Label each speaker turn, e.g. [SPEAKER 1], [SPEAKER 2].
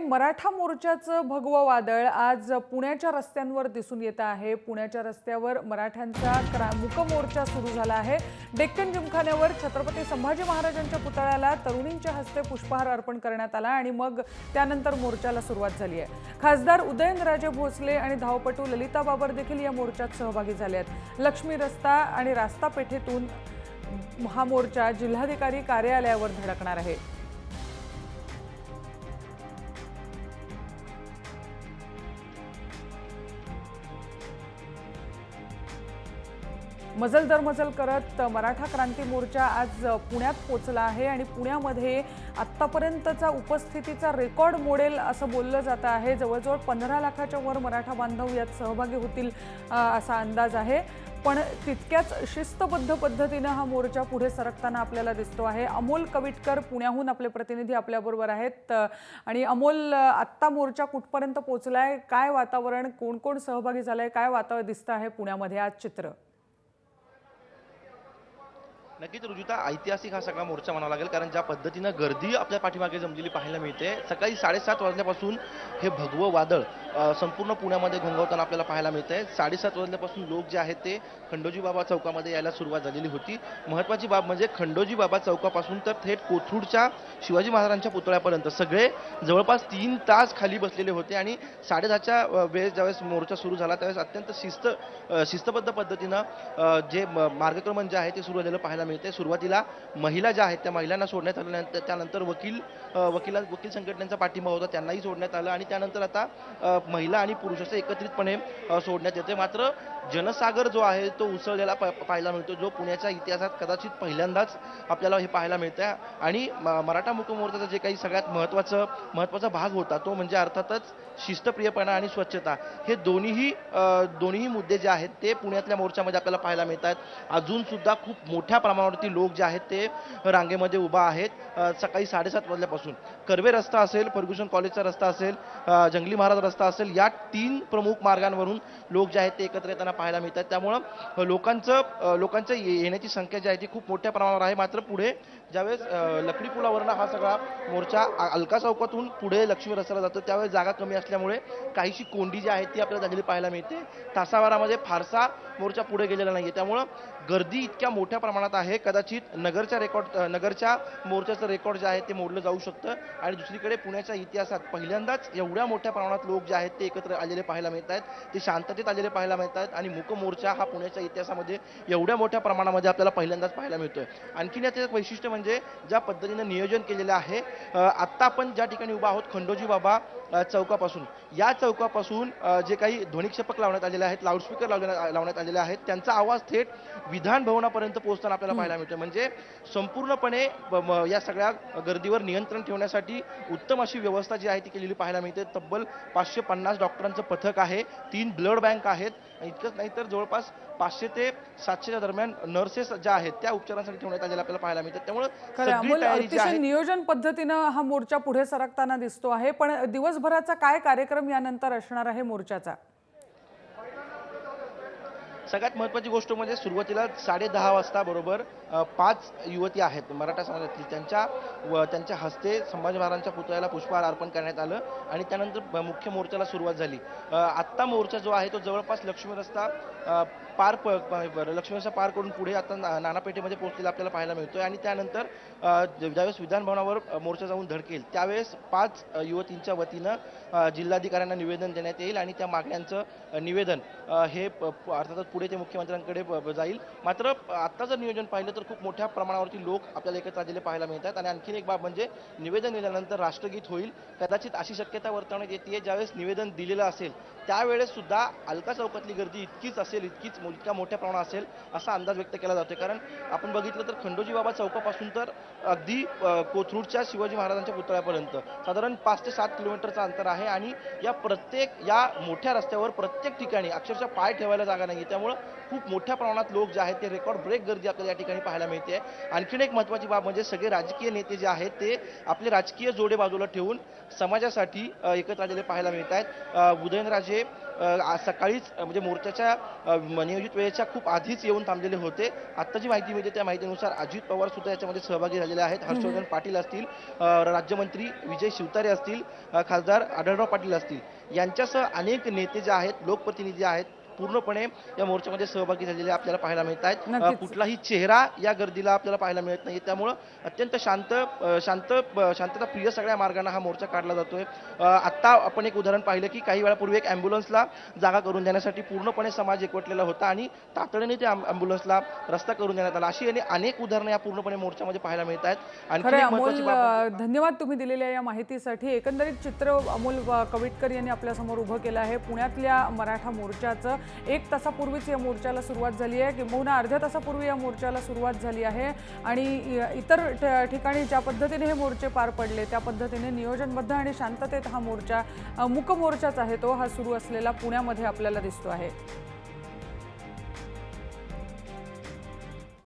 [SPEAKER 1] मराठा मोर्चाचं भगवं वादळ आज पुण्याच्या रस्त्यांवर दिसून येत आहे। पुण्याच्या रस्त्यावर मराठ्यांचा मूक मोर्चा सुरू झाला आहे। डेक्कन जिमखान्यावर छत्रपती संभाजी महाराजांच्या पुतळ्याला तरुणींच्या हस्ते पुष्पहार अर्पण करण्यात आला आणि मग त्यानंतर मोर्चाला सुरुवात झाली आहे। खासदार उदयनराजे भोसले आणि धावपटू ललिता बाबर देखील या मोर्चात सहभागी झाले आहेत। लक्ष्मी रस्ता आणि रास्ता पेठेतून हा मोर्चा जिल्हाधिकारी कार्यालयावर धडकणार आहे। मजल दरमजल करत मराठा क्रांती मोर्चा आज पुण्यात पोहोचला आहे आणि पुण्यामध्ये आत्तापर्यंतचा उपस्थितीचा रेकॉर्ड मोडेल असं बोललं जात आहे। जवळजवळ 15 लाखाच्या वर मराठा बांधव यात सहभागी होतील असा अंदाज आहे। पण तितक्याच शिस्तबद्ध पद्धतीने हा मोर्चा पुढे सरकताना आपल्याला दिसतो आहे। अमोल कविटकर पुण्याहून आपले प्रतिनिधी आपल्याबरोबर आहेत आणि अमोल, आत्ता मोर्चा कुठपर्यंत पोहोचलाय, काय वातावरण, कोण कोण सहभागी झालंय, काय वातावरण दिसतं आहे पुण्यामध्ये आज चित्र?
[SPEAKER 2] नक्कीच रुजुता, ऐतिहासिक हा सगळा मोर्चा म्हणावा लागेल, कारण ज्या पद्धतीनं गर्दी आपल्या पाठीमागे जमलेली पाहायला मिळते। सकाळी 7:30 वाजल्यापासून हे भगवं वादळ संपूर्ण पुण्यामध्ये घोंघावताना आपल्याला पाहायला मिळतंय। 7:30 वाजल्यापासून लोक जे आहेत ते खंडोजी बाबा चौकामध्ये यायला सुरुवात झालेली होती। महत्त्वाची बाब म्हणजे खंडोजी बाबा चौकापासून तर थेट कोथरूडच्या शिवाजी महाराजांच्या पुतळ्यापर्यंत सगळे जवळपास 3 तास खाली बसलेले होते आणि 10:30च्या वेळेस ज्यावेळेस मोर्चा सुरू झाला त्यावेळेस अत्यंत शिस्तबद्ध पद्धतीनं जे मार्गक्रमण जे आहे ते सुरू झालेलं पाहायला मिळते। सुरुवातीला महिला ज्या आहेत त्या महिलांना सोडण्यात आल्यानंतर त्यानंतर वकील संघटनेचा पाठिंबा होता त्यांनाही सोडण्यात आलं आणि त्यानंतर आता महिला आणि पुरुष असं एकत्रितपणे सोडण्यात येते। मात्र जनसागर जो आहे तो उसळलेला पाहायला मिळतो, जो पुण्याच्या इतिहासात कदाचित पहिल्यांदाच आपल्याला हे पाहायला मिळतं। आणि मराठा मूक मोर्चाचा जे काही सगळ्यात महत्त्वाचा भाग होता तो म्हणजे अर्थातच शिस्तप्रियपणा आणि स्वच्छता, हे दोन्ही मुद्दे जे आहेत ते पुण्यातल्या मोर्चामध्ये आपल्याला पाहायला मिळतात। अजून सुद्धा खूप मोठ्या प्रमाणावरती लोक जे आहेत ते रांगेमध्ये उभा आहेत। सकाळी 7:30 वाजल्यापासून कर्वे रस्ता असेल, फर्ग्युसन कॉलेजचा रस्ता असेल, जंगली महाराज रस्ता असेल, या 3 प्रमुख मार्गांवरून लोक जे आहेत ते एकत्र येताना पाहायला मिळतात। त्यामुळं लोकांचं येण्याची संख्या जी आहे ती खूप मोठ्या प्रमाणावर आहे। मात्र पुढे ज्यावेळेस लकडी पुलावरनं हा सगळा मोर्चा अलका चौकातून पुढे लक्ष्मी रस्त्याला जातो त्यावेळेस जागा कमी असल्यामुळे काहीशी कोंडी जी आहे ती आपल्याला झालेली पाहायला मिळते। तासाभरामध्ये फारसा मोर्चा पुढे गेलेला नाहीये, त्यामुळं गर्दी इतक्या मोठ्या प्रमाणात आहे, कदाचित नगरच्या मोर्चाचं रेकॉर्ड जे आहे ते मोडलं जाऊ शकतं। आणि दुसरीकडे पुण्याच्या इतिहासात पहिल्यांदाच एवढ्या मोठ्या प्रमाणात लोक जे आहेत ते एकत्र आलेले पाहायला मिळत आहेत, ते शांततेत आलेले पाहायला मिळत आहेत आणि मूक मोर्चा हा पुण्याच्या इतिहासामध्ये एवढ्या मोठ्या प्रमाणामध्ये आपल्याला पहिल्यांदाच पाहायला मिळतोय। आणखीन याचं एक वैशिष्ट्य म्हणजे ज्या पद्धतीनं नियोजन केलेलं आहे, आत्ता आपण ज्या ठिकाणी उभा आहोत खंडोजी बाबा चौकापासून, या चौकापासून जे काही ध्वनिक्षेपक लावण्यात आलेले आहेत, लाऊडस्पीकर लावण्यात आलेले आहेत, त्यांचा आवाज थेट विधान भवनापर्यंत पोहोचताना आपल्याला पाहायला मिळतो। म्हणजे संपूर्णपणे या सगळ्या गर्दीवर नियंत्रण ठेवण्यासाठी उत्तम अशी व्यवस्था जी आहे ती केलेली पाहायला मिळते। तब्बल 550 डॉक्टरांचं पथक आहे, 3 ब्लड बँक आहेत, इतकंच नाही तर जवळपास 500 ते 700च्या दरम्यान नर्सेस ज्या आहेत त्या उपचारांसाठी ठेवण्यात आलेल्या आपल्याला पाहायला मिळतात। त्यामुळे सगळी तयारी जी आहे,
[SPEAKER 1] नियोजन पद्धतीनं हा मोर्चा पुढे सरकताना दिसतो आहे। पण दिवसभराचा काय कार्यक्रम यानंतर असणार आहे मोर्चाचा?
[SPEAKER 2] सगळ्यात महत्त्वाची गोष्ट म्हणजे सुरुवातीला 10:30 वाजता बरोबर 5 युवती आहेत मराठा समाजातली, त्यांच्या हस्ते संभाजी महाराजांच्या पुतळ्याला पुष्पहार अर्पण करण्यात आलं आणि त्यानंतर मुख्य मोर्चाला सुरुवात झाली। आत्ता मोर्चा जो आहे तो जवळपास लक्ष्मी रस्ता पार करून पुढे आता नानापेठेमध्ये पोहोचलेला आपल्याला पाहायला मिळतोय आणि त्यानंतर ज्यावेळेस विधान भवनावर मोर्चा जाऊन धडकेल त्यावेळेस 5 युवतींच्या वतीनं जिल्हाधिकाऱ्यांना निवेदन देण्यात येईल आणि त्या मागण्यांचं निवेदन हे अर्थातच पुढे ते मुख्यमंत्र्यांकडे जाईल। मात्र आत्ता जर नियोजन पाहिलं तर खूप मोठ्या प्रमाणावरती लोक आपल्याला एकत्र आलेले पाहायला मिळतात आणि आणखीन एक बाब म्हणजे निवेदन दिल्यानंतर राष्ट्रगीत होईल, कदाचित अशी शक्यता वर्तवण्यात येते ज्यावेळेस निवेदन दिलेलं असेल त्यावेळेस सुद्धा अलका चौकातली गर्दी इतक्या मोठ्या प्रमाणात असेल असा अंदाज व्यक्त केला जातोय। कारण आपण बघितलं तर खंडोजी बाबा चौकापासून तर अगदी कोथरूडच्या शिवाजी महाराजांच्या पुतळ्यापर्यंत साधारण 5 ते 7 किलोमीटरचं अंतर आहे आणि या मोठ्या रस्त्यावर प्रत्येक ठिकाणी अक्षरशः पाय ठेवायला जागा नाही, त्यामुळं खूप मोठ्या प्रमाणात लोक जे आहेत ते रेकॉर्ड ब्रेक गर्दी आपल्याला या ठिकाणी पाहायला मिळते। आणखीन एक महत्त्वाची बाब म्हणजे सगळे राजकीय नेते जे आहेत ते आपले राजकीय जोडे बाजूला ठेवून समाजासाठी एकत्र आलेले पाहायला मिळत आहेत। उदयनराजे आज सकाळीच म्हणजे मोर्चाच्या नियोजित वेळेच्या खूप आधीच येऊन थांबलेले होते. आत्ता जी माहिती मिळते त्या माहितीनुसार अजित पवार सुद्धा याच्यामध्ये सहभागी झालेले आहेत. हर्षवर्धन पाटील असतील, राज्यमंत्री विजय शिवतारे असतील, खासदार आढळराव पाटील असतील, यांच्यासह अनेक नेते जे आहेत, लोकप्रतिनिधी आहेत, पूर्णपणे या मोर्चामध्ये सहभागी झालेले आपल्याला पाहायला मिळत आहेत.
[SPEAKER 1] नक्कीच.
[SPEAKER 2] कुठलाही चेहरा या गर्दीला आपल्याला पाहायला मिळत नाही. त्यामुळं अत्यंत शांतता प्रिय सगळ्या मार्गाने हा मोर्चा काढला जातोय. आत्ता आपण एक उदाहरण पाहिलं की काही वेळापूर्वी एक ॲम्ब्युलन्सला जागा करून देण्यासाठी पूर्णपणे समाज एकवटलेला होता आणि तातडीने त्या ॲम्ब्युलन्सला रस्ता करून देण्यात आला. अशी अनेक उदाहरणं या पूर्णपणे मोर्चामध्ये पाहायला मिळत आहेत. आणखी
[SPEAKER 1] खरं
[SPEAKER 2] एक
[SPEAKER 1] अमोल,
[SPEAKER 2] महत्त्वाची बाब
[SPEAKER 1] धन्यवाद तुम्ही दिलेल्या या माहितीसाठी. एकंदरीत चित्र अमोल कविटकर यांनी आपल्यासमोर उभं केलं आहे. पुण्यातल्या मराठा मोर्चाचं 1 तासापूर्वीच या मोर्चाला सुरुवात झाली आहे, किंबहुना अर्ध्या तासापूर्वी या मोर्चाला सुरुवात झाली आहे आणि इतर ठिकाणी ज्या पद्धतीने हे मोर्चे पार पडले त्या पद्धतीने नियोजनबद्ध आणि शांततेत हा मोर्चा, मूक मोर्चाच आहे तो, हा सुरू असलेला पुण्यामध्ये आपल्याला दिसतो आहे.